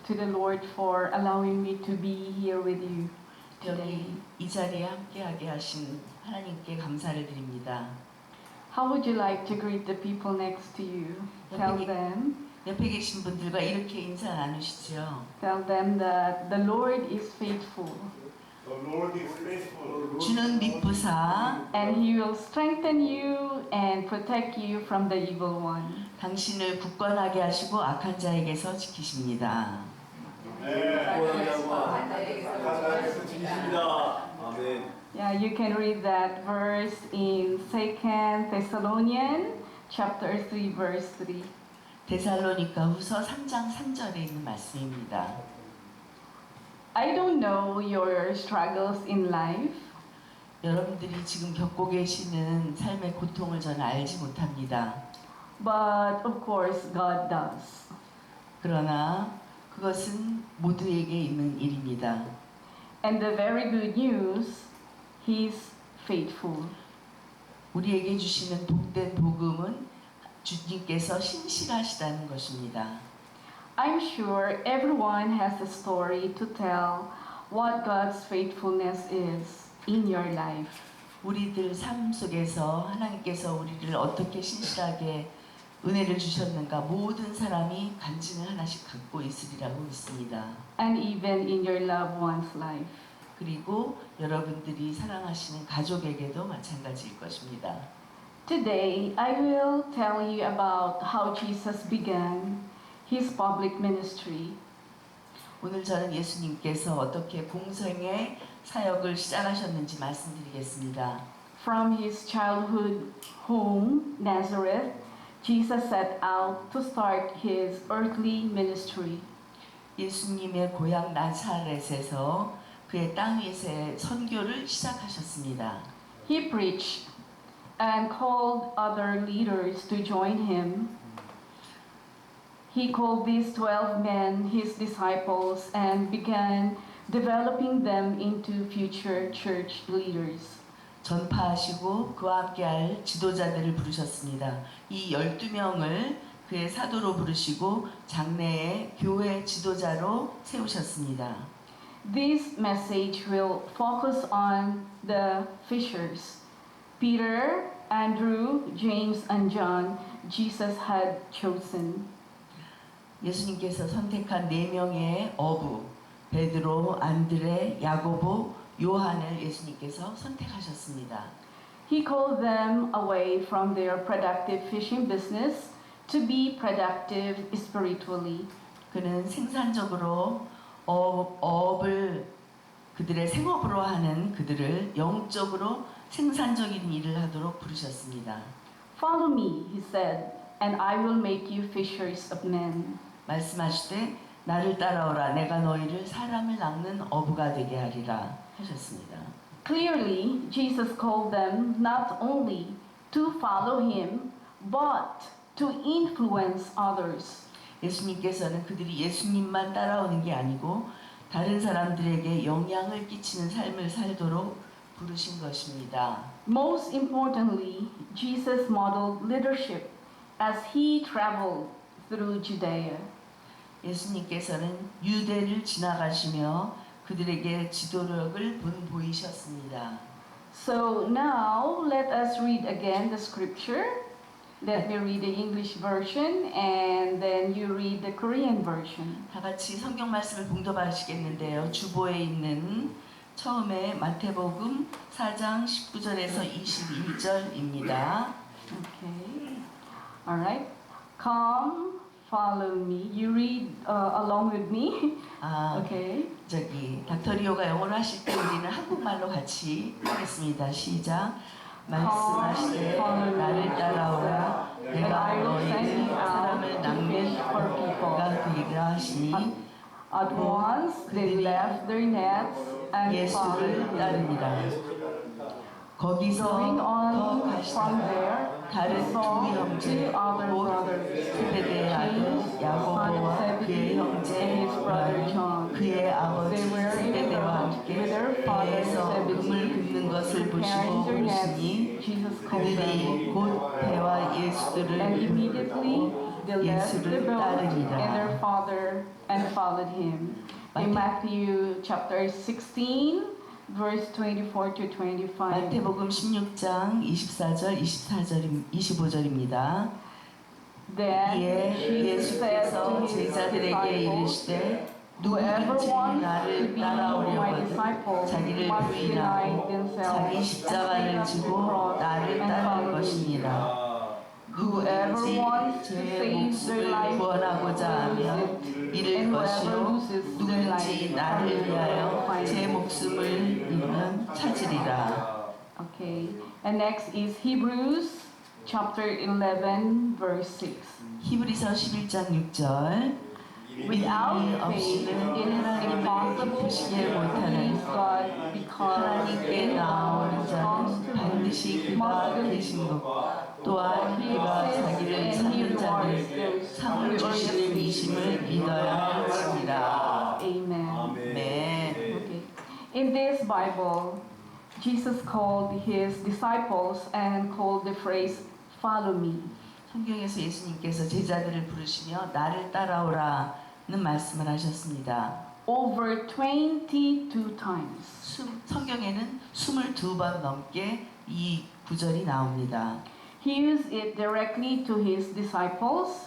to the Lord for allowing me to be here with you today. 여기 이 자리에 함께하게 하신 하나님께 감사를 드립니다. How would you like to greet the people next to you? Tell them 옆에 계신 분들과 이렇게 인사 나누시죠. that the Lord is faithful The Lord is faithful. 주는 믿부사 and He will strengthen you and protect you from the evil one. 당신을 굳건하게 하시고 악한 자에게서 지키십니다. 하나님께서 지키십니다. 아멘. Yeah, you can read that verse in 2 Thessalonians chapter 3 verse 3. 데살로니가 후서 3장 3절에 있는 말씀입니다. I don't know your struggles in life, 여러분들이 지금 겪고 계시는 삶의 고통을 저는 알지 못합니다. but of course God does. 그러나 그것은 모두에게 있는 일입니다. And the very good news, He's faithful. 우리에게 주시는 복된 복음은 주님께서 신실하시다는 것입니다. I'm sure everyone has a story to tell what God's faithfulness is in your life. 우리들 삶 속에서 하나님께서 우리를 어떻게 신실하게 은혜를 주셨는가 모든 사람이 간증을 하나씩 갖고 있으리라고 믿습니다. And even in your loved one's life. 그리고 여러분들이 사랑하시는 가족에게도 마찬가지일 것입니다. Today, I will tell you about how Jesus began His public ministry. 오늘 저는 예수님께서 어떻게 공생의 사역을 시작하셨는지 말씀드리겠습니다. From His childhood home, Nazareth, Jesus set out to start His earthly ministry. 예수님의 고향 나사렛에서 그의 땅 위에서의 선교를 시작하셨습니다. He preached and called other leaders to join Him. He called these 12 men His disciples and began developing them into future church leaders. 전파하시고 그와 함께할 지도자들을 부르셨습니다. 이 12명을 그의 사도로 부르시고 장래의 교회 지도자로 세우셨습니다. This message will focus on the fishers, Peter, Andrew, James, and John, Jesus had chosen. 예수님께서 선택한 4명의 어부, 베드로, 안드레, 야고보, 요한을 예수님께서 선택하셨습니다. He called them away from their productive fishing business to be productive spiritually. 그는 생산적으로 어업을 그들의 생업으로 하는 그들을 영적으로 생산적인 일을 하도록 부르셨습니다. Follow me, he said, and I will make you fishers of men. 말씀하시되 나를 따라오라 내가 너희를 사람을 낚는 어부가 되게 하리라 하셨습니다. Clearly, Jesus called them not only to follow him, but to influence others. 예수님께서는 그들이 예수님만 따라오는 게 아니고 다른 사람들에게 영향을 끼치는 삶을 살도록 부르신 것입니다. Most importantly, Jesus modeled leadership as he traveled through Judea. 예수님께서는 유대를 지나가시며 그들에게 지도력을 보이셨습니다. So now let us read again the scripture. Let me read the English version and then you read the Korean version. 다 같이 성경 말씀을 봉독하시겠는데요. 주보에 있는 처음에 마태복음 4장 19절에서 21절입니다. Okay. All right. Come, follow me. You read along with me. Okay. 저기 닥터리오가 영어로 하실 때 우리는 한국말로 같이 하겠습니다. 시작. 말씀하시되 나를 따라오라 내가 너희를 사람을 낚는 어부가 되리라 하시니 At once they left their nets and 예수를 followed him. 따릅니다. 거기서 Going 더 on from 가시다가 there, 다른 they 두 saw 형제 two other 곧 brothers, 세베대의 아들 James, son of 야고보와 그의 Zebedee, 형제 and his brother John. 그의 아버지 They were in the 세베대와 boat 함께 with their father 배에서 금을 Zebedee, 긋는 것을 보시고 preparing their nets. 부르시니 Jesus called 그들이 them. 곧 배와 예수들을 And immediately they left the 예수를 boat 따르니라. and their father and followed him. In Matthew chapter 16, verse 24 to 25. 마태복음 16장 24절, 25절입니다. Then 이에 Jesus said to 예수께서 his 제자들에게 disciples, 이르시되 Whoever 누구든지 wants to 나를 be my 따라오려거든 disciple 자기를 must deny 부인하고 themselves 자기 and 십자가를 take up 지고 the cross 나를 and 따를 follow me. 것이니라. Whoever 누구든지 wants to 제 save their 목숨을 life 구원하고자 will 하면 lose it, 잃을 and whoever 것이요 loses their 누구든지 life 나를 will 위하여 find 제 it. 목숨을 잃는 찾으리라. Okay, and next is Hebrews chapter 11, verse 6. 히브리서 11장 6절 Without 믿음이 faith, 없이는 it is 하나님을 impossible 기쁘시게 to 못하는 please God because 하나님께 나오는 comes 자는 to 반드시 him 그가 must believe. 계신 것 또한 He 그가 exists 자기를 and he 찾는 rewards 자를 those 상을 who 주시는 earnestly 이심을 seek 믿어야 하시니라. Amen. 네. Okay. In this Bible, Jesus called his disciples and called the phrase, follow me. 성경에서 예수님께서 제자들을 부르시며 나를 따라오라는 말씀을 하셨습니다. Over 22 times. 성경에는 22번 넘게 이 구절이 나옵니다. He used it directly to his disciples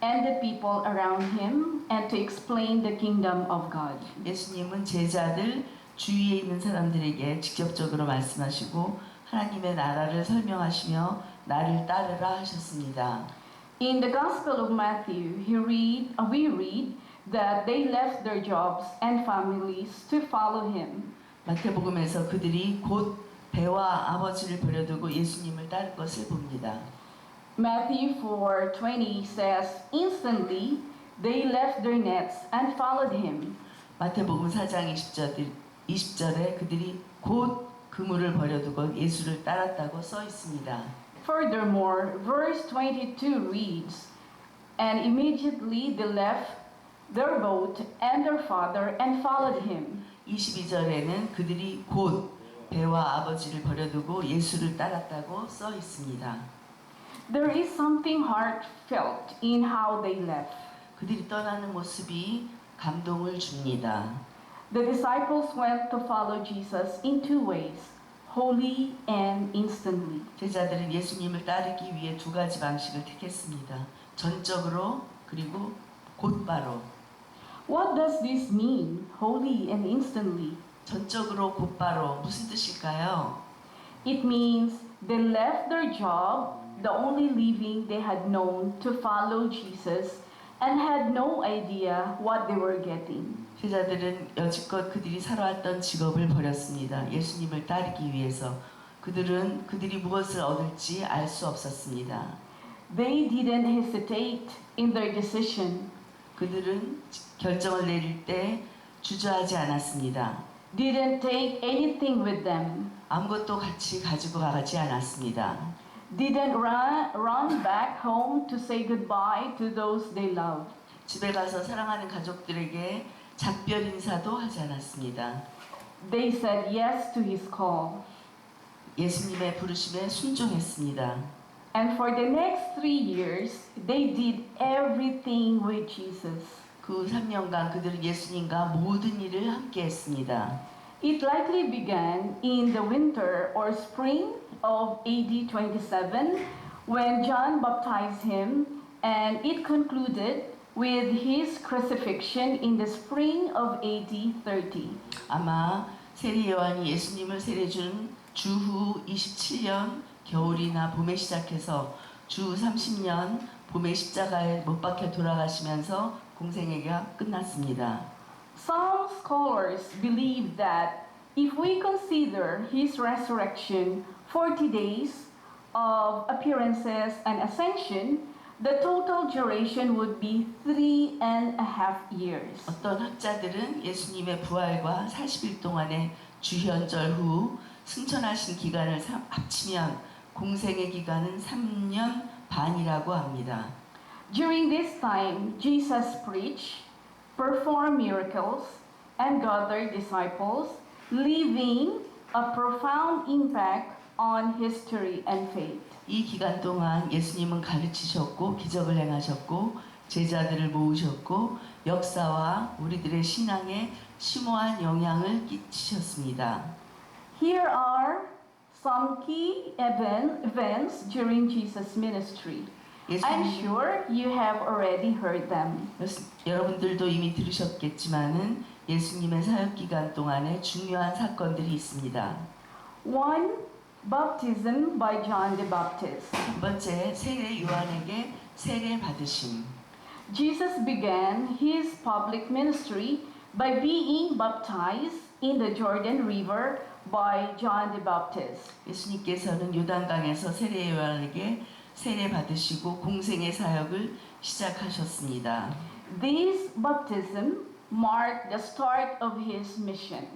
and the people around him and to explain the kingdom of God. 예수님은 제자들 주위에 있는 사람들에게 직접적으로 말씀하시고 하나님의 나라를 설명하시며 나를 따르라 하셨습니다. In the Gospel of Matthew, we read that they left their jobs and families to follow him. 마태복음에서 그들이 곧 배와 아버지를 버려두고 예수님을 따를 것을 봅니다. Matthew 4:20 says, instantly they left their nets and followed him. 마태복음 4장 20절에 그들이 곧 그물을 버려두고 예수를 따랐다고 써 있습니다. Furthermore, verse 22 reads, and immediately they left their boat and their father and followed him. 22절에는 그들이 곧 배와 아버지를 버려두고 예수를 따랐다고 써 있습니다. There is something heartfelt in how they left. 그들이 떠나는 모습이 감동을 줍니다. The disciples went to follow Jesus in two ways, wholly and instantly. 제자들은 예수님을 따르기 위해 두 가지 방식을 택했습니다. 전적으로 그리고 곧바로. What does this mean, wholly and instantly? 전적으로 곧바로 무슨 뜻일까요? It means they left their job, the only living they had known, to follow Jesus and had no idea what they were getting. 제자들은 여지껏 그들이 살아왔던 직업을 버렸습니다. 예수님을 따르기 위해서. 그들이 무엇을 얻을지 알 수 없었습니다. They didn't hesitate in their decision, 그들은 결정을 내릴 때 주저하지 않았습니다. didn't take anything with them, 아무것도 같이 가지고 가지 않았습니다. didn't run back home to say goodbye to those they loved. 집에 가서 사랑하는 가족들에게 작별 인사도 하지 않았습니다. They said yes to his call. 예수님의 부르심에 순종했습니다. And for the next 3 years, they did everything with Jesus. 그 3년간 그들은 예수님과 모든 일을 함께 했습니다. It likely began in the winter or spring of AD 27 when John baptized him, and it concluded with his crucifixion in the spring of AD 30. 아마 세례 요한이 예수님을 세례 준 주후 27년 겨울이나 봄에 시작해서 주 30년 봄에 십자가에 못 박혀 돌아가시면서 공생애가 끝났습니다. Some scholars believe that if we consider his resurrection 40 days of appearances and ascension, the total duration would be 3.5 years. 어떤 학자들은 예수님의 부활과 40일 동안의 주현절 후 승천하신 기간을 합치면 공생의 기간은 3년 반이라고 합니다. During this time, Jesus preached, performed miracles, and gathered disciples, leaving a profound impact on history and faith. 이 기간 동안 예수님은 가르치셨고 기적을 행하셨고 제자들을 모으셨고 역사와 우리들의 신앙에 심오한 영향을 끼치셨습니다. Here are some key events during Jesus' ministry. I'm sure you have already heard them. 여러분들도 이미 들으셨겠지만은 예수님의 사역 기간 동안에 중요한 사건들이 있습니다. 1. Baptism by John the Baptist. 첫 번째, 세례 요한에게 세례 받으심. Jesus began his public ministry by being baptized in the Jordan River by John the Baptist. 예수님께서는 요단강에서 세례 요한에게 세례 받으시고 공생의 사역을 시작하셨습니다. This baptism marked the start of his mission.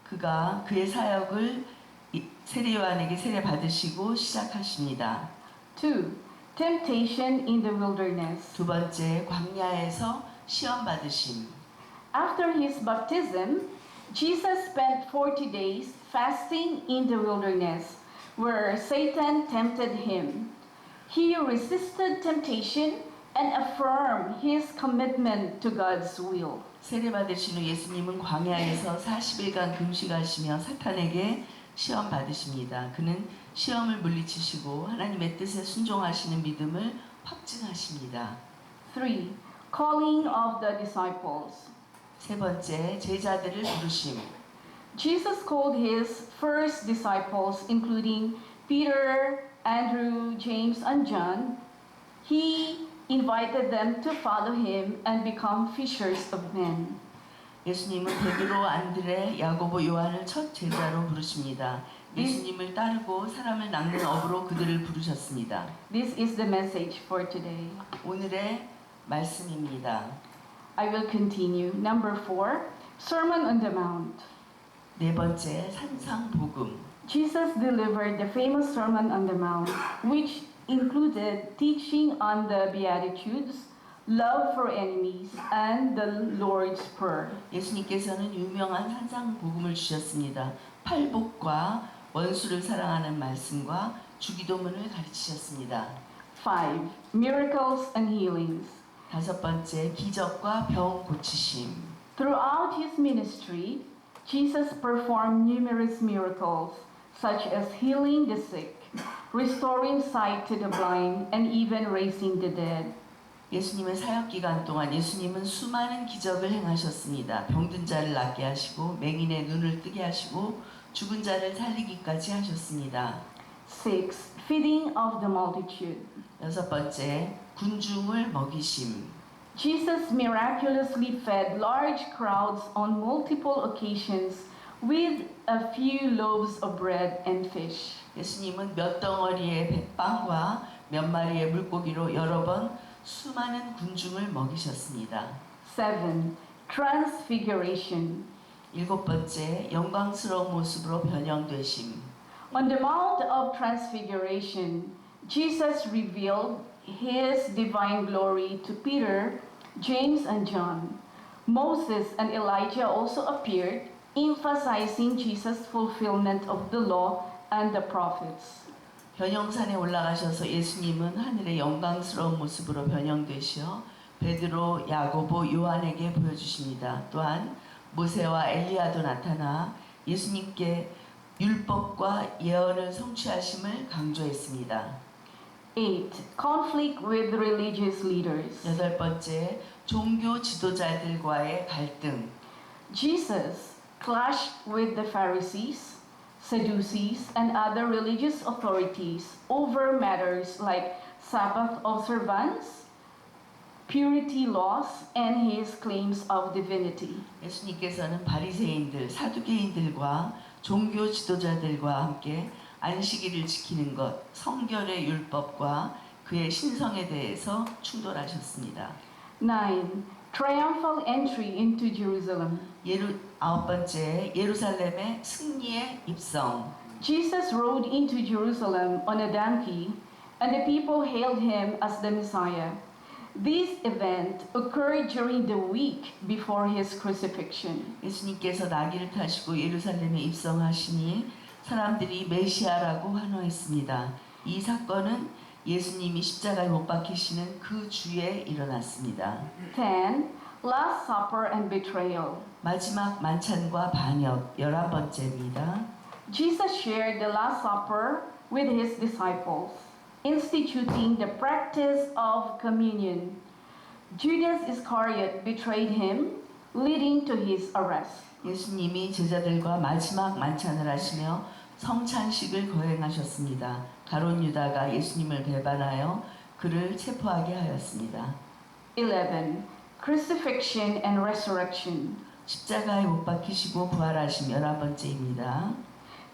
그가 그의 사역을 세례 요한에게 세례 받으시고 시작하십니다. 2. Temptation in the wilderness. 두 번째, 광야에서 시험 받으심. After his baptism, Jesus spent 40 days fasting in the wilderness, where Satan tempted him. He resisted temptation and affirmed his commitment to God's will. 세례 받으신 후 예수님은 광야에서 40일간 금식하시며 사탄에게 시험 받으십니다. 그는 시험을 물리치시고 하나님의 뜻에 순종하시는 믿음을 확증하십니다. 3. Calling of the disciples. 세 번째, 제자들을 부르심. Jesus called his first disciples, including Peter, Andrew, James, and John. He invited them to follow him and become fishers of men. 예수님은 베드로, 안드레, 야고보, 요한을 첫 제자로 부르십니다. 예수님을 따르고 사람을 낚는 업으로 그들을 부르셨습니다. This is the message for today. 오늘의 말씀입니다. I will continue. Number 4, Sermon on the Mount. 네 번째, 산상복음. Jesus delivered the famous Sermon on the Mount, which included teaching on the Beatitudes, love for enemies, and the Lord's Prayer. 예수님께서는 유명한 산상복음을 주셨습니다. 팔복과 원수를 사랑하는 말씀과 주기도문을 가르치셨습니다. 5. Miracles and healings. 다섯 번째, 기적과 병 고치심. Throughout his ministry, Jesus performed numerous miracles, such as healing the sick, restoring sight to the blind, and even raising the dead. 예수님의 사역 기간 동안 예수님은 수많은 기적을 행하셨습니다. 병든 자를 낫게 하시고 맹인의 눈을 뜨게 하시고 죽은 자를 살리기까지 하셨습니다. 6. Feeding of the multitude. 여섯 번째, 군중을 먹이심. Jesus miraculously fed large crowds on multiple occasions with a few loaves of bread and fish. 예수님은 몇 덩어리의 백빵과 몇 마리의 물고기로 여러 번 수많은 군중을 먹이셨습니다. 7. Transfiguration. 일곱 번째, 영광스러운 모습으로 변형되심. On the Mount of Transfiguration, Jesus revealed his divine glory to Peter, James, and John. Moses and Elijah also appeared, emphasizing Jesus' fulfillment of the law and the prophets. 변형산에 올라가셔서 예수님은 하늘의 영광스러운 모습으로 변형되시어 베드로, 야고보, 요한에게 보여주십니다. 또한 모세와 엘리야도 나타나 예수님께 율법과 예언을 성취하심을 강조했습니다. 8. Conflict with religious leaders. 여덟 번째, 종교 지도자들과의 갈등. Jesus clashed with the Pharisees, Sadducees, and other religious authorities over matters like Sabbath observance, purity laws, and his claims of divinity. 예수님께서는 바리새인들, 사두개인들과 종교 지도자들과 함께 안식일을 지키는 것, 성결의 율법과 그의 신성에 대해서 충돌하셨습니다. 9. Triumphal entry into Jerusalem. 아홉 번째, 예루살렘의 승리의 입성. Jesus rode into Jerusalem on a donkey, and the people hailed him as the Messiah. This event occurred during the week before his crucifixion. 예수님께서 나귀를 타시고 예루살렘에 입성하시니 사람들이 메시아라고 환호했습니다. 이 사건은 예수님이 십자가에 못 박히시는 그 주에 일어났습니다. 10. Last Supper and betrayal. 마지막 만찬과 반역 11번째입니다. Jesus shared the Last Supper with his disciples, instituting the practice of communion. Judas Iscariot betrayed him, leading to his arrest. 예수님이 제자들과 마지막 만찬을 하시며 성찬식을 거행하셨습니다. 가룟 유다가 예수님을 배반하여 그를 체포하게 하였습니다. 11. Crucifixion and resurrection. 십자가에 못 박히시고 부활하심 11번째입니다.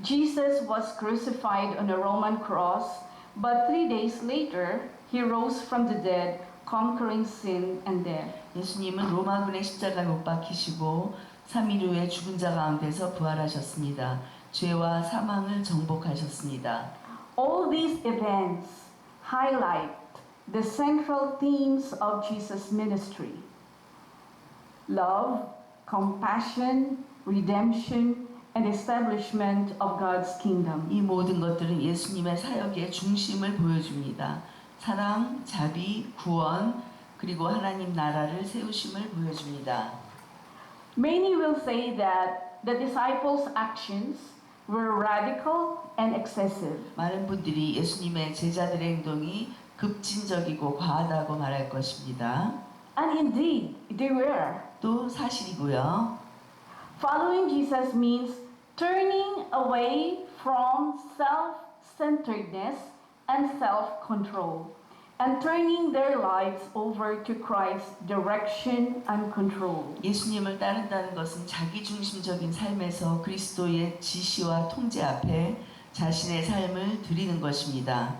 Jesus was crucified on a Roman cross, but 3 days later, he rose from the dead, conquering sin and death. 예수님은 로마군의 십자가에 못 박히시고 3일 후에 죽은 자 가운데서 부활하셨습니다. 죄와 사망을 정복하셨습니다. All these events highlight the central themes of Jesus' ministry: love, compassion, redemption, and establishment of God's kingdom. 이 모든 것들은 예수님의 사역의 중심을 보여줍니다. 사랑, 자비, 구원, 그리고 하나님 나라를 세우심을 보여줍니다. Many will say that the disciples' actions were radical and excessive. 많은 분들이 예수님의 제자들의 행동이 급진적이고 과하다고 말할 것입니다. And indeed, they were. 또 사실이고요. Following Jesus means turning away from self-centeredness and self-control and turning their lives over to Christ's direction and control. 예수님을 따른다는 것은 자기중심적인 삶에서 그리스도의 지시와 통제 앞에 자신의 삶을 드리는 것입니다.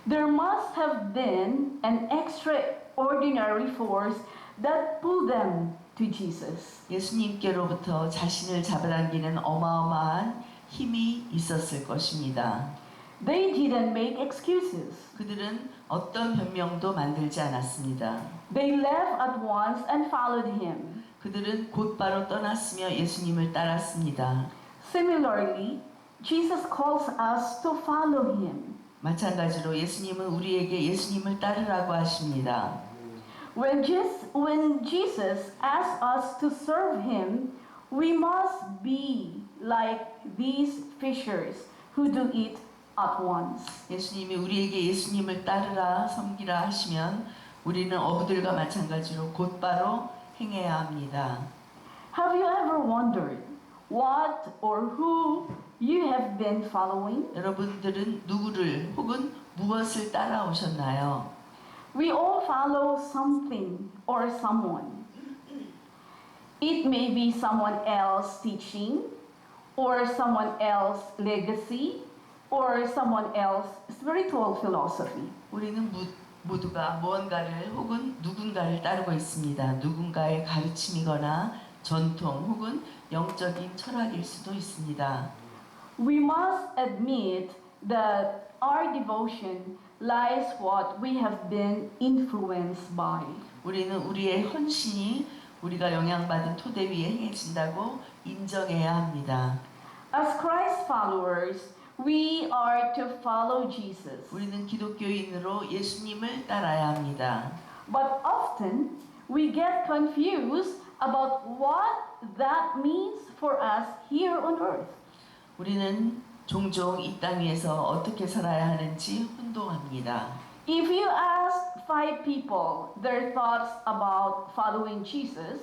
There must have been an extraordinary force that pulled them to Jesus. 예수님께로부터 자신을 잡아당기는 어마어마한 힘이 있었을 것입니다. They didn't make excuses. 그들은 어떤 변명도 만들지 않았습니다. They left at once and followed him. 그들은 곧바로 떠났으며 예수님을 따랐습니다. Similarly, Jesus calls us to follow him. 마찬가지로 예수님은 우리에게 예수님을 따르라고 하십니다. When Jesus asks us to serve him, we must be like these fishers who do it at once. 예수님이 우리에게 예수님을 따르라 섬기라 하시면 우리는 어부들과 마찬가지로 곧바로 행해야 합니다. Have you ever wondered what or who you have been following? 여러분들은 누구를 혹은 무엇을 따라오셨나요? We all follow something or someone. It may be someone else's teaching, or someone else's legacy, or someone else's spiritual philosophy. 우리는 모두가 무언가를 혹은 누군가를 따르고 있습니다. 누군가의 가르침이거나 전통 혹은 영적인 철학일 수도 있습니다. We must admit that our devotion lies what we have been influenced by. 우리는 우리의 헌신이 우리가 영향받은 토대 위에 행해진다고 인정해야 합니다. As Christ followers, we are to follow Jesus. 우리는 기독교인으로 예수님을 따라야 합니다. But often we get confused about what that means for us here on earth. 우리는 종종 이 땅 위에서 어떻게 살아야 하는지 혼동합니다. If you ask 5 people their thoughts about following Jesus,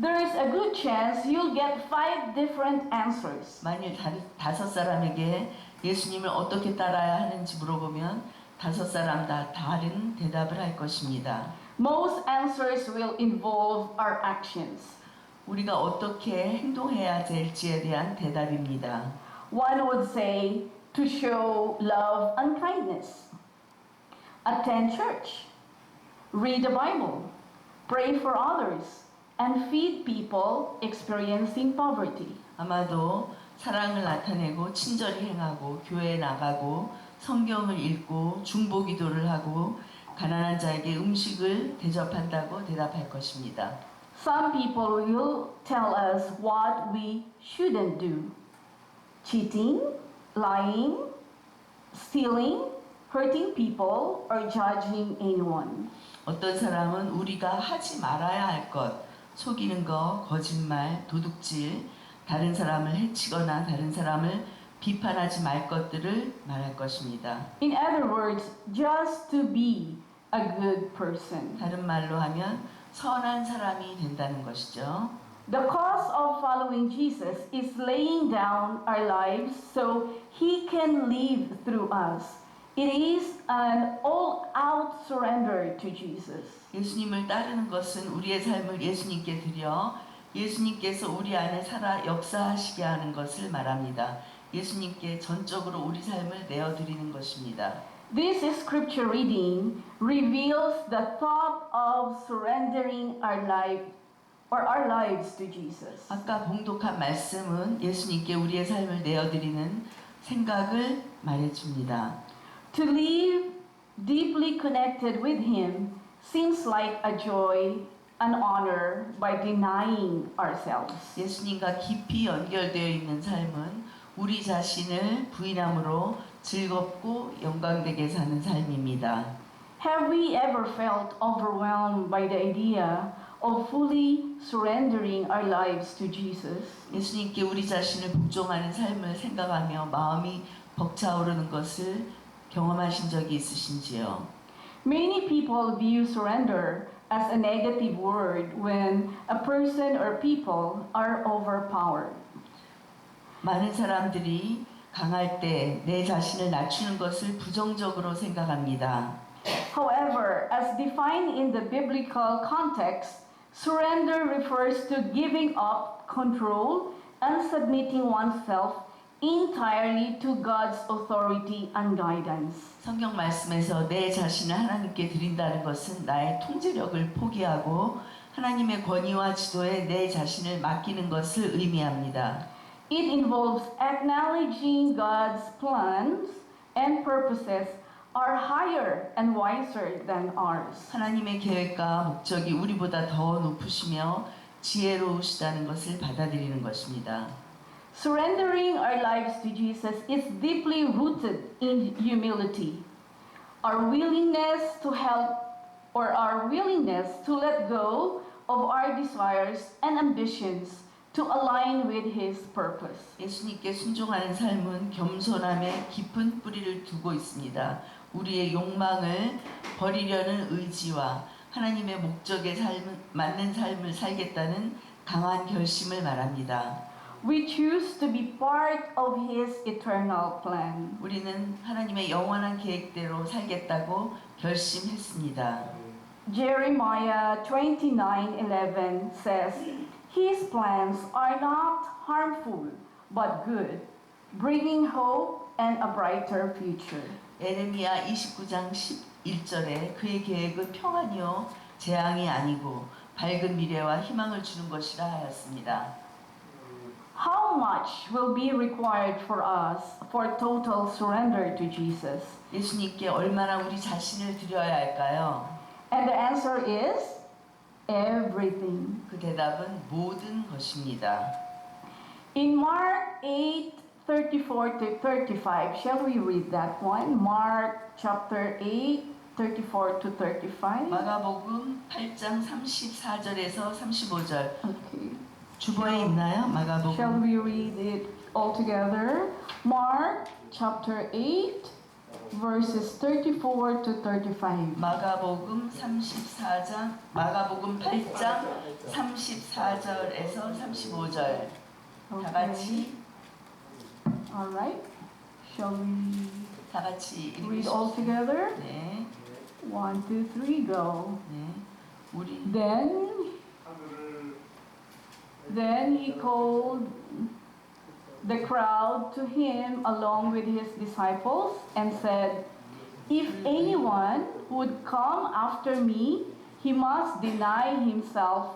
there is a good chance you'll get 5 different answers. 만일 5사람에게 예수님을 어떻게 따라야 하는지 물어보면 5사람 다 다른 대답을 할 것입니다. Most answers will involve our actions. 우리가 어떻게 행동해야 될지에 대한 대답입니다. One would say to show love and kindness, attend church, read the Bible, pray for others, and feed people experiencing poverty. 아마도 사랑을 나타내고 친절히 행하고 교회에 나가고 성경을 읽고 중보기도를 하고 가난한 자에게 음식을 대접한다고 대답할 것입니다. Some people will tell us what we shouldn't do. Cheating, lying, stealing, hurting people, or judging anyone. 어떤 사람은 우리가 하지 말아야 할 것, 속이는 것, 거짓말, 도둑질, 다른 사람을 해치거나 다른 사람을 비판하지 말 것들을 말할 것입니다. In other words, just to be a good person. 다른 말로 하면 선한 사람이 된다는 것이죠. The cost of following Jesus is laying down our lives so He can live through us. It is an all-out surrender to Jesus. 예수님을 따르는 것은 우리의 삶을 예수님께 드려 예수님께서 우리 안에 살아 역사하시게 하는 것을 말합니다. 예수님께 전적으로 우리 삶을 내어드리는 것입니다. This scripture reading reveals the thought of surrendering our lives to Jesus. 아까 봉독한 말씀은 예수님께 우리의 삶을 내어드리는 생각을 말해줍니다. To live deeply connected with Him seems like a joy, an honor by denying ourselves. 예수님과 깊이 연결되어 있는 삶은 우리 자신을 부인함으로 즐겁고 영광되게 사는 삶입니다. Have we ever felt overwhelmed by the idea of fully surrendering our lives to Jesus? 예수님께 우리 자신을 복종하는 삶을 생각하며 마음이 벅차오르는 것을 경험하신 적이 있으신지요? Many people view surrender as a negative word when a person or people are overpowered. 많은 사람들이 강할 때 내 자신을 낮추는 것을 부정적으로 생각합니다. However, as defined in the biblical context, surrender refers to giving up control and submitting oneself entirely to God's authority and guidance. 성경 말씀에서 내 자신을 하나님께 드린다는 것은 나의 통제력을 포기하고 하나님의 권위와 지도에 내 자신을 맡기는 것을 의미합니다. It involves acknowledging God's plans and purposes are higher and wiser than ours. 하나님의 계획과 목적이 우리보다 더 높으시며 지혜로우시다는 것을 받아들이는 것입니다. Surrendering our lives to Jesus is deeply rooted in humility. Our willingness to help or our willingness to let go of our desires and ambitions to align with His purpose. 예수님께 순종하는 삶은 겸손함에 깊은 뿌리를 두고 있습니다. 우리의 욕망을 버리려는 의지와 하나님의 목적에 맞는 삶을 살겠다는 강한 결심을 말합니다. We choose to be part of His eternal plan. 우리는 하나님의 영원한 계획대로 살겠다고 결심했습니다. Jeremiah 29:11 says, His plans are not harmful, but good, bringing hope and a brighter future. 에레미야 29장 11절에 그의 계획은 평안이요 재앙이 아니고 밝은 미래와 희망을 주는 것이라 하였습니다. How much will be required for us for total surrender to Jesus? 예수님께 얼마나 우리 자신을 드려야 할까요? And the answer is everything. 그 대답은 모든 것입니다. In Mark 8:34 to 35, shall we read that one? Mark chapter 8, 34 to 35. 마가복음 8장 34절에서 35절 Okay. 주보에 있나요? Shall 마가복음 we read it all together? Mark chapter 8, verses 34 to 35. 마가복음 34장 마가복음 8장 34절에서 35절 다 같이 All right. Shall we 다 같이 read all together? 네, 1, 2, 3, go. 네. 우리 Then he called the crowd to him along with his disciples and said, If anyone would come after me, he must deny himself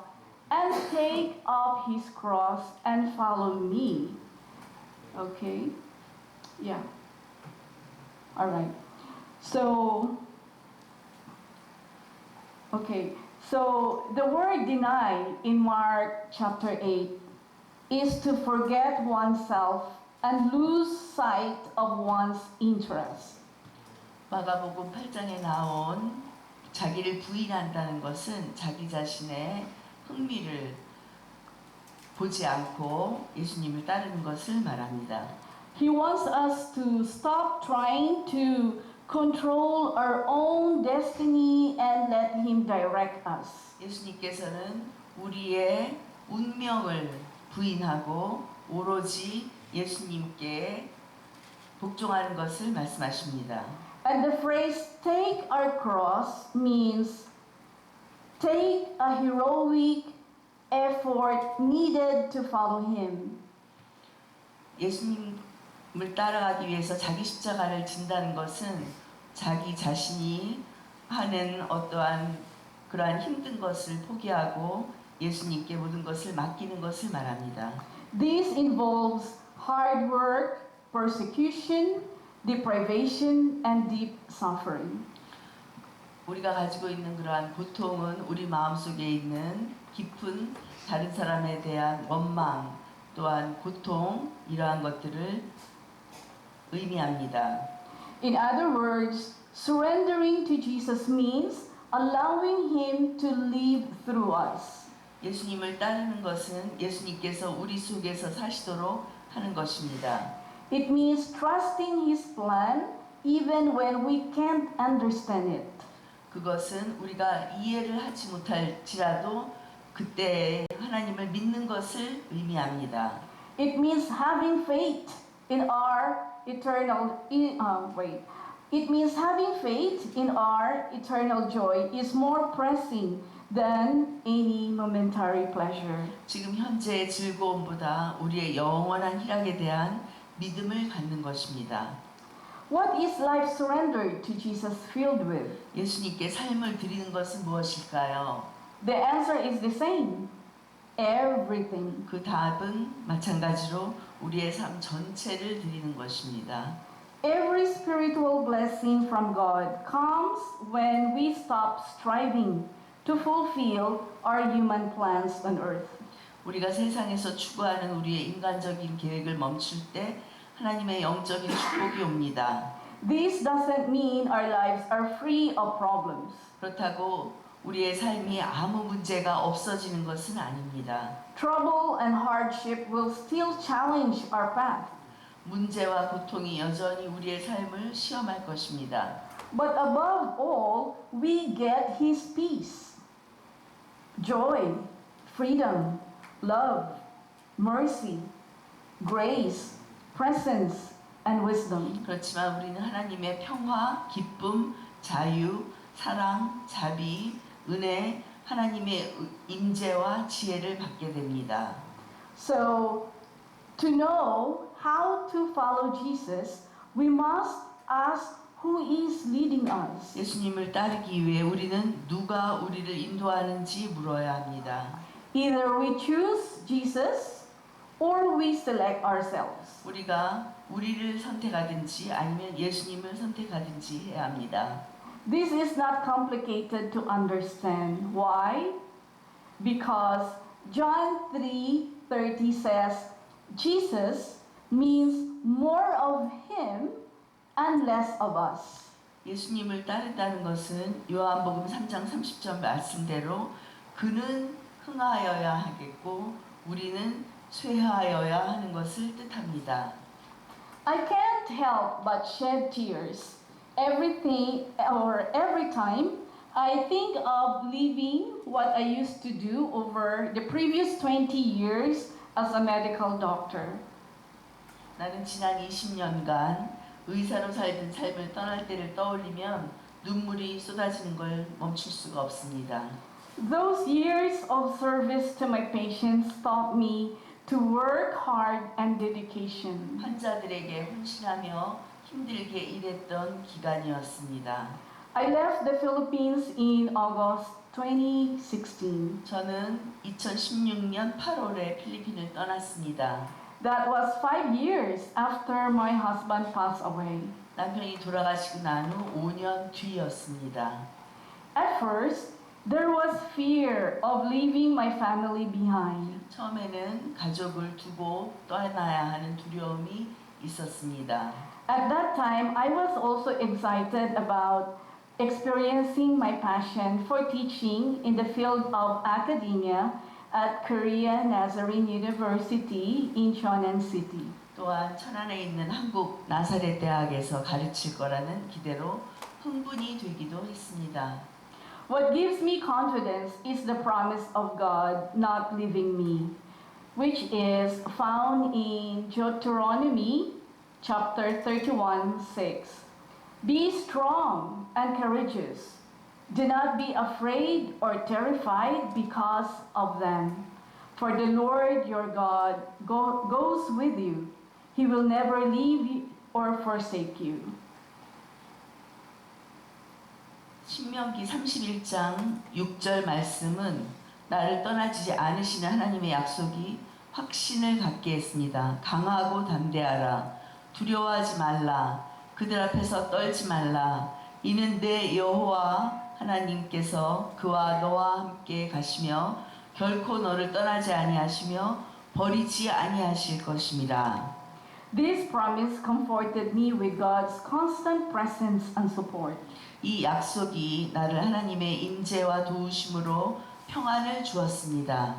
and take up his cross and follow me. Okay? Yeah. All right. So, okay. So the word deny in Mark chapter 8 is to forget oneself and lose sight of one's interest. 마가복음 8장에 나온 자기를 부인한다는 것은 자기 자신의 흥미를 보지 않고 예수님을 따르는 것을 말합니다. He wants us to stop trying to control our own destiny and let Him direct us. 예수님께서는 우리의 운명을 부인하고 오로지 예수님께 복종하는 것을 말씀하십니다. And the phrase take our cross means take a heroic effort needed to follow Him. 예수님을 따라가기 위해서 자기 십자가를 진다는 것은 자기 자신이 하는 어떠한 그러한 힘든 것을 포기하고 예수님께 모든 것을 맡기는 것을 말합니다. This involves hard work, persecution, deprivation, and deep suffering. 우리가 가지고 있는 그러한 고통은 우리 마음속에 있는 깊은 다른 사람에 대한 원망 또한 고통 이러한 것들을 의미합니다. In other words, surrendering to Jesus means allowing Him to live through us. 예수님을 따르는 것은 예수님께서 우리 속에서 사시도록 하는 것입니다. It means trusting His plan even when we can't understand it. 그것은 우리가 이해를 하지 못할지라도 그때 하나님을 믿는 것을 의미합니다. It means having faith in our eternal It means having faith in our eternal joy is more pressing than any momentary pleasure. 지금 현재의 즐거움보다 우리의 영원한 희락에 대한 믿음을 갖는 것입니다. What is life surrendered to Jesus filled with? 예수님께 삶을 드리는 것은 무엇일까요? The answer is the same. Everything. 그 답은 마찬가지로 우리의 삶 전체를 드리는 것입니다. Every spiritual blessing from God comes when we stop striving to fulfill our human plans on earth. 우리가 세상에서 추구하는 우리의 인간적인 계획을 멈출 때 하나님의 영적인 축복이 옵니다. This doesn't mean our lives are free of problems. 그렇다고 우리의 삶이 아무 문제가 없어지는 것은 아닙니다. Trouble and hardship will still challenge our path. 문제와 고통이 여전히 우리의 삶을 시험할 것입니다. But above all, we get His peace, joy, freedom, love, mercy, grace, presence, and wisdom. 그렇지만 우리는 하나님의 평화, 기쁨, 자유, 사랑, 자비, 은혜, 하나님의 임재와 지혜를 받게 됩니다. So, to know how to follow Jesus, we must ask who is leading us. 예수님을 따르기 위해 우리는 누가 우리를 인도하는지 물어야 합니다. Either we choose Jesus or we select ourselves. 우리가 우리를 선택하든지 아니면 예수님을 선택하든지 해야 합니다. This is not complicated to understand. Why? Because John 3:30 says Jesus means more of Him and less of us. 예수님을 따른다는 것은 요한복음 3장 30절 말씀대로 그는 흥하여야 하겠고 우리는 쇠하여야 하는 것을 뜻합니다. I can't help but shed tears every time I think of leaving what I used to do over the previous 20 years as a medical doctor. 나는 지난 20년간 의사로 살던 삶을 떠날 때를 떠올리면 눈물이 쏟아지는 걸 멈출 수가 없습니다. Those years of service to my patients taught me to work hard and dedication. 환자들에게 헌신하며 힘들게 일했던 기간이었습니다. I left the Philippines in August 2016. 저는 2016년 8월에 필리핀을 떠났습니다. That was 5 years after my husband passed away. 남편이 돌아가시고 난 후 5년 뒤였습니다. At first, there was fear of leaving my family behind. 처음에는 가족을 두고 떠나야 하는 두려움이 있었습니다. At that time, I was also excited about experiencing my passion for teaching in the field of academia at Korea Nazarene University in Cheonan City. 또한 천안에 있는 한국 나사렛 대학에서 가르칠 거라는 기대로 흥분이 되기도 했습니다. What gives me confidence is the promise of God not leaving me, which is found in Deuteronomy chapter 31:6. Be strong and courageous. Do not be afraid or terrified because of them. For the Lord your God goes with you. He will never leave you or forsake you. 신명기 31장 6절 말씀은 나를 떠나지 않으시는 하나님의 약속이 확신을 갖게 했습니다. 강하고 담대하라. 두려워하지 말라. 그들 앞에서 떨지 말라. 이는 내 여호와 하나님께서 그와 너와 함께 가시며 결코 너를 떠나지 아니하시며 버리지 아니하실 것입니다. This promise comforted me with God's constant presence and support. 이 약속이 나를 하나님의 임재와 도우심으로 평안을 주었습니다.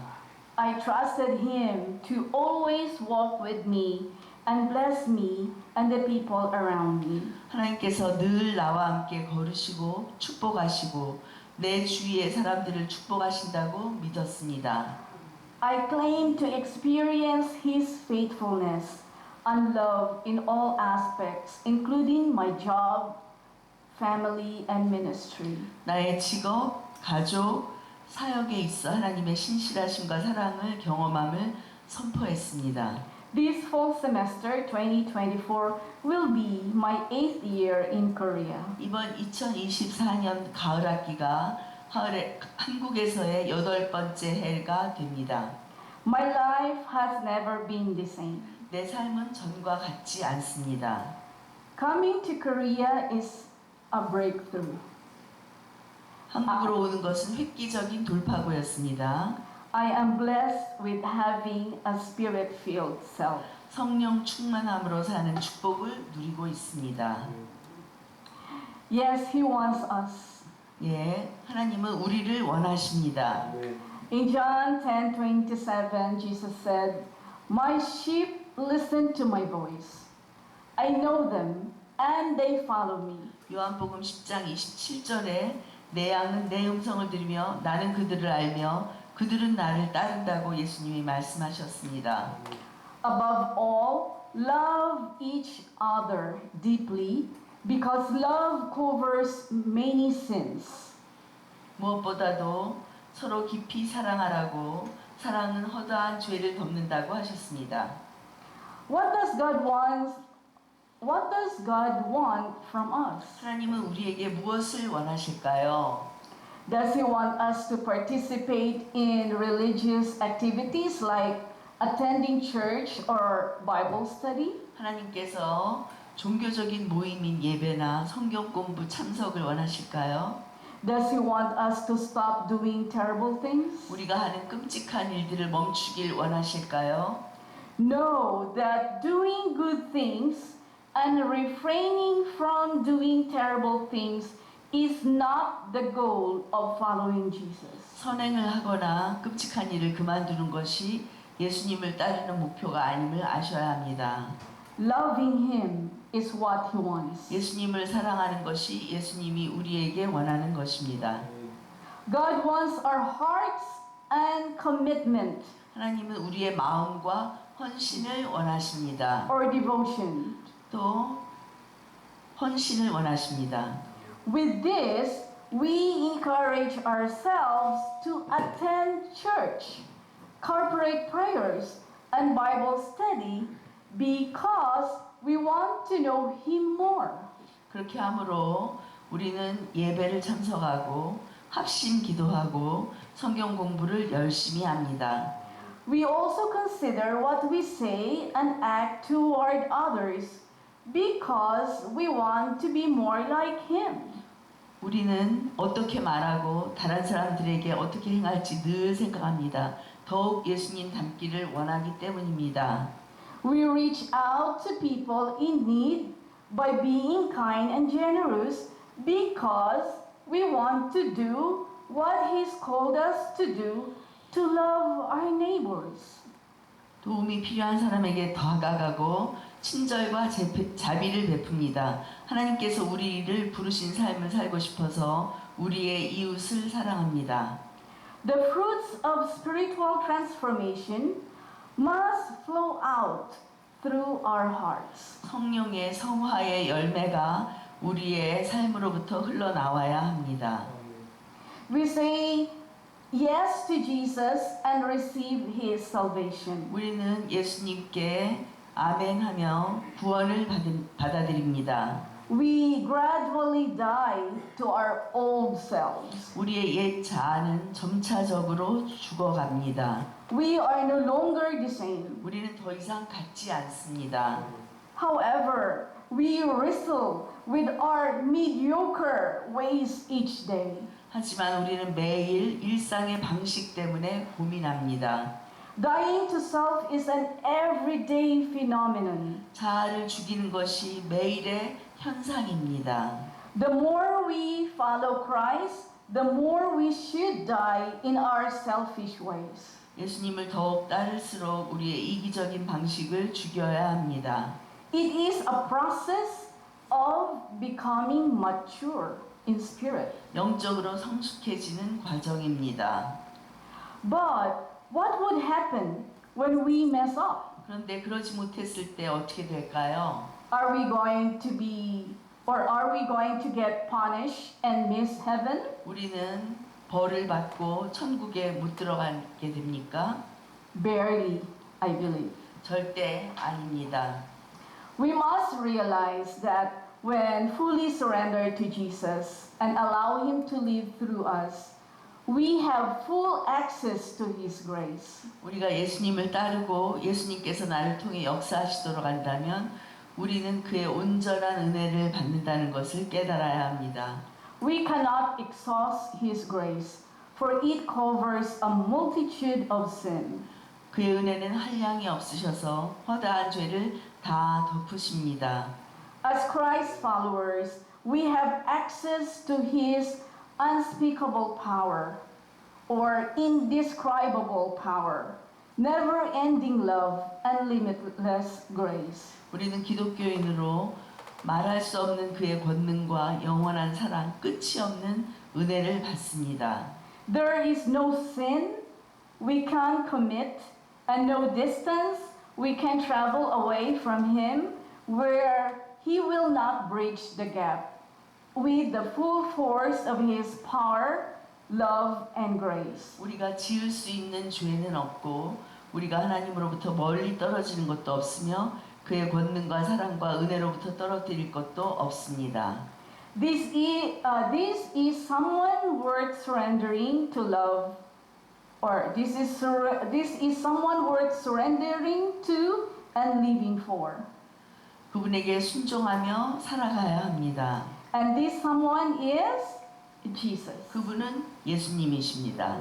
I trusted Him to always walk with me and bless me and the people around me. 하나님께서 늘 나와 함께 걸으시고 축복하시고 내 주위의 사람들을 축복하신다고 믿었습니다. I claim to experience His faithfulness and love in all aspects, including my job, family, and ministry. 나의 직업, 가족, 사역에 있어 하나님의 신실하심과 사랑을 경험함을 선포했습니다. This fall semester 2024 will be my 8th year in Korea. 이번 2024년 가을 학기가 한국에서의 8번째 해가 됩니다. My life has never been the same. 내 삶은 전과 같지 않습니다. Coming to Korea is a breakthrough. 한국으로 오는 것은 획기적인 돌파구였습니다. I am blessed with having a spirit-filled self. 성령 충만함으로 사는 축복을 누리고 있습니다. Yes, He wants us. 예, 하나님은 우리를 원하십니다. In John 10:27, Jesus said, "My sheep listen to my voice. I know them, and they follow me." 요한복음 10장 27절에 내 양은 내 음성을 들으며 나는 그들을 알며 그들은 나를 따른다고 예수님이 말씀하셨습니다. Above all, love each other deeply, because love covers many sins. 무엇보다도 서로 깊이 사랑하라고 사랑은 허다한 죄를 덮는다고 하셨습니다. What does God want from us? 하나님은 우리에게 무엇을 원하실까요? Does He want us to participate in religious activities like attending church or Bible study? 하나님께서 종교적인 모임인 예배나 성경 공부 참석을 원하실까요? Does He want us to stop doing terrible things? 우리가 하는 끔찍한 일들을 멈추길 원하실까요? Know that doing good things and refraining from doing terrible things is not the goal of following Jesus. 선행을 하거나 끔찍한 일을 그만두는 것이 예수님을 따르는 목표가 아님을 아셔야 합니다. Loving Him is what He wants. 예수님을 사랑하는 것이 예수님이 우리에게 원하는 것입니다. God wants our hearts and commitment 하나님은 우리의 마음과 헌신을 원하십니다. or devotion. 또 헌신을 원하십니다. With this, we encourage ourselves to attend church, corporate prayers, and Bible study because we want to know Him more. 그렇게 함으로 우리는 예배를 참석하고 합심 기도하고 성경 공부를 열심히 합니다. We also consider what we say and act toward others because we want to be more like Him. 우리는 어떻게 말하고 다른 사람들에게 어떻게 행할지 늘 생각합니다. 더욱 예수님 닮기를 원하기 때문입니다. We reach out to people in need by being kind and generous because we want to do what He's called us to do, to love our neighbors. 도움이 필요한 사람에게 다가가고 친절과 자비를 베풉니다. 하나님께서 우리를 부르신 삶을 살고 싶어서 우리의 이웃을 사랑합니다. The fruits of spiritual transformation must flow out through our hearts. 성령의 성화의 열매가 우리의 삶으로부터 흘러나와야 합니다. We say yes to Jesus and receive His salvation. 우리는 예수님께 아멘하며 구원을 받아들입니다. We gradually die to our old selves. 우리의 옛 자아는 점차적으로 죽어갑니다. We are no longer the same. 우리는 더 이상 같지 않습니다. However, we wrestle with our mediocre ways each day. 하지만 우리는 매일 일상의 방식 때문에 고민합니다. Dying to self is an everyday phenomenon. 자아를 죽이는 것이 매일의 현상입니다. The more we follow Christ, the more we should die in our selfish ways. 예수님을 더욱 따를수록 우리의 이기적인 방식을 죽여야 합니다. It is a process of becoming mature in spirit. 영적으로 성숙해지는 과정입니다. But what would happen when we mess up? 그런데 그러지 못했을 때 어떻게 될까요? Are we going to be, or are we going to get punished and miss heaven? 우리는 벌을 받고 천국에 못 들어가게 됩니까? Barely, I believe. 절대 아닙니다. We must realize that when fully surrendered to Jesus and allow Him to live through us, we have full access to His grace. 우리가 예수님을 따르고 예수님께서 나를 통해 역사하시도록 한다면 우리는 그의 온전한 은혜를 받는다는 것을 깨달아야 합니다. We cannot exhaust His grace, for it covers a multitude of sin. 그의 은혜는 한량이 없으셔서 허다한 죄를 다 덮으십니다. As Christ followers, we have access to His unspeakable power or indescribable power, never-ending love and limitless grace. 우리는 기독교인으로 말할 수 없는 그의 권능과 영원한 사랑, 끝이 없는 은혜를 받습니다. There is no sin we can commit and no distance we can travel away from Him where He will not bridge the gap with the full force of His power, love, and grace. 우리가 지을 수 있는 죄는 없고 우리가 하나님으로부터 멀리 떨어지는 것도 없으며 그의 권능과 사랑과 은혜로부터 떨어뜨릴 것도 없습니다. This is someone worth surrendering to love, or this is someone worth surrendering to and living for. 그분에게 순종하며 살아가야 합니다. And this someone is Jesus. 그분은 예수님이십니다.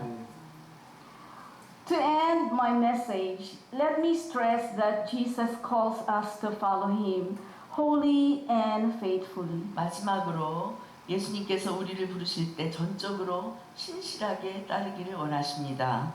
To end my message, let me stress that Jesus calls us to follow Him wholly and faithfully. 마지막으로 예수님께서 우리를 부르실 때 전적으로 신실하게 따르기를 원하십니다.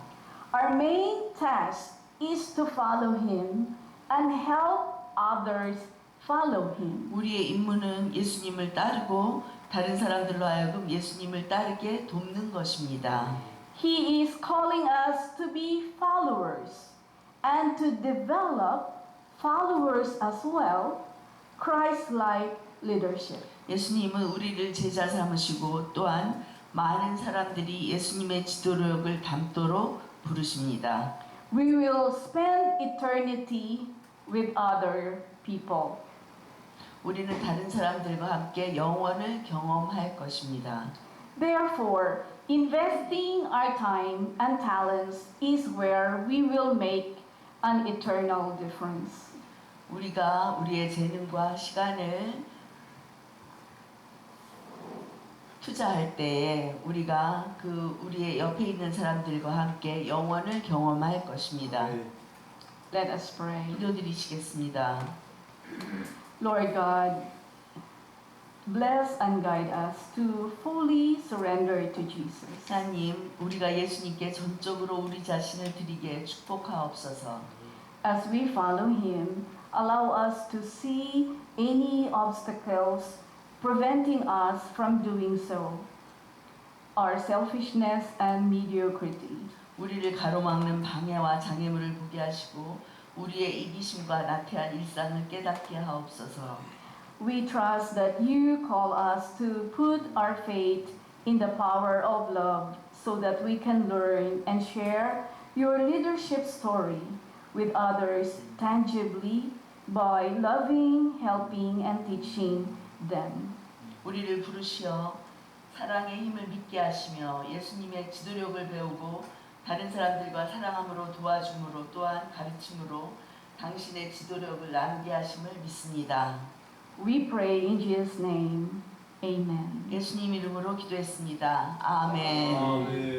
Our main task is to follow Him and help others follow Him. 우리의 임무는 예수님을 따르고 다른 사람들로 하여금 예수님을 따르게 돕는 것입니다. He is calling us to be followers and to develop followers as well, Christ-like leadership. 예수님은 우리를 제자 삼으시고 또한 많은 사람들이 예수님의 지도력을 담도록 부르십니다. We will spend eternity with other people. 우리는 다른 사람들과 함께 영원을 경험할 것입니다. Therefore, investing our time and talents is where we will make an eternal difference. 우리가 우리의 재능과 시간을 투자할 때에 우리가 우리의 옆에 있는 사람들과 함께 영원을 경험할 것입니다. Let us pray. 기도드리시겠습니다. Lord God, Bless and guide us to fully surrender to Jesus. 하나님, 우리가 예수님께 전적으로 우리 자신을 드리게 축복하옵소서. As we follow Him, allow us to see any obstacles preventing us from doing so, our selfishness and mediocrity. 우리를 가로막는 방해와 장애물을 보게 하시고 우리의 이기심과 나태한 일상을 깨닫게 하옵소서. We trust that you call us to put our faith in the power of love so that we can learn and share your leadership story with others tangibly by loving, helping, and teaching them. 우리를 부르시어 사랑의 힘을 믿게 하시며 예수님의 지도력을 배우고 다른 사람들과 사랑함으로 도와줌으로 또한 가르침으로 당신의 지도력을 나누게 하심을 믿습니다. We pray in Jesus' name. Amen. 예수님 이름으로 기도했습니다. 아멘.